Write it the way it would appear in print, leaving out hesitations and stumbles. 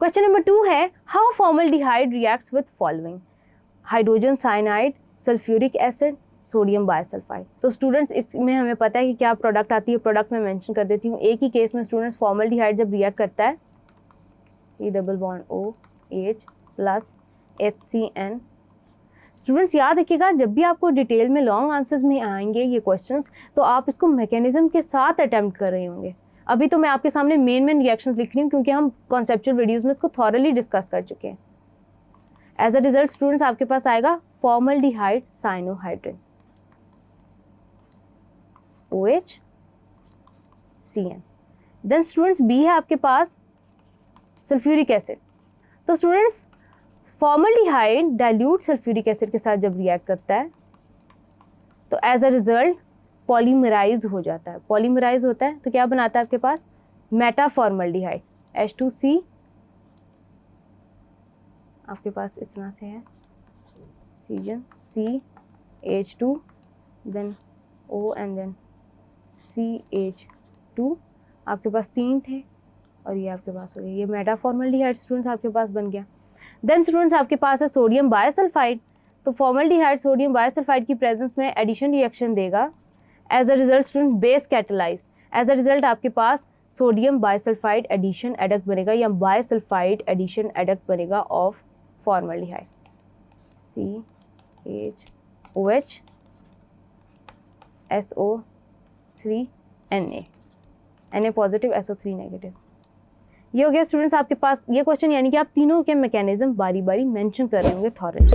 Question number 2 है how formaldehyde reacts with following, hydrogen cyanide, sulphuric acid, sodium bisulphide. तो students इसमें हमें पता है कि क्या प्रोडक्ट आती है, प्रोडक्ट मैं मेंशन कर देती हूँ। एक ही केस में स्टूडेंट्स फॉर्मल्डिहाइड जब रिएक्ट करता है E double bond OH plus HCN। Students याद रखिएगा जब भी आपको डिटेल में लॉन्ग आंसर्स में आएंगे ये क्वेश्चंस तो आप इसको मैकेनिज्म के साथ अटेम्प्ट कर रहे होंगे। अभी तो मैं आपके सामने मेन रिएक्शंस लिख रही हूँ क्योंकि हम कॉन्सेप्चुअल वीडियोस में इसको थॉरली डिस्कस कर चुके हैं। एज अ रिजल्ट स्टूडेंट्स आपके पास आएगा formaldehyde cyanohydrin OHCN। Then students बी है आपके पास सल्फ्यूरिक एसिड। तो students formaldehyde dilute sulphuric acid के साथ जब रिएक्ट करता है तो एज अ रिजल्ट पॉलीमराइज हो जाता है। पॉलीमराइज होता है तो क्या बनाता है आपके पास मेटाफॉर्मल्डिहाइड H2C, आपके पास इस तरह से है oxygen CH2 then O and then CH2, आपके पास 3 थे और ये आपके पास हो गया, ये मेटाफॉर्मल्डिहाइड स्टूडेंट्स आपके पास बन गया। देन स्टूडेंट्स आपके पास है सोडियम बायसल्फाइड। तो फॉर्मल्डिहाइड सोडियम बायसल्फाइड की प्रेजेंस में एडिशन रिएक्शन देगा। As a result student base catalysed, as a result आपके पास सोडियम बायसल्फाइड एडिशन एडक्ट बनेगा या बायसल्फाइड एडिशन एडक्ट बनेगा of formaldehyde CHOH SO3 Na positive SO3 negative. ये हो गया स्टूडेंट्स आपके पास ये क्वेश्चन, यानी कि आप तीनों के मैकेनिज्म बारी बारी मेंशन कर रहे होंगे थॉरली।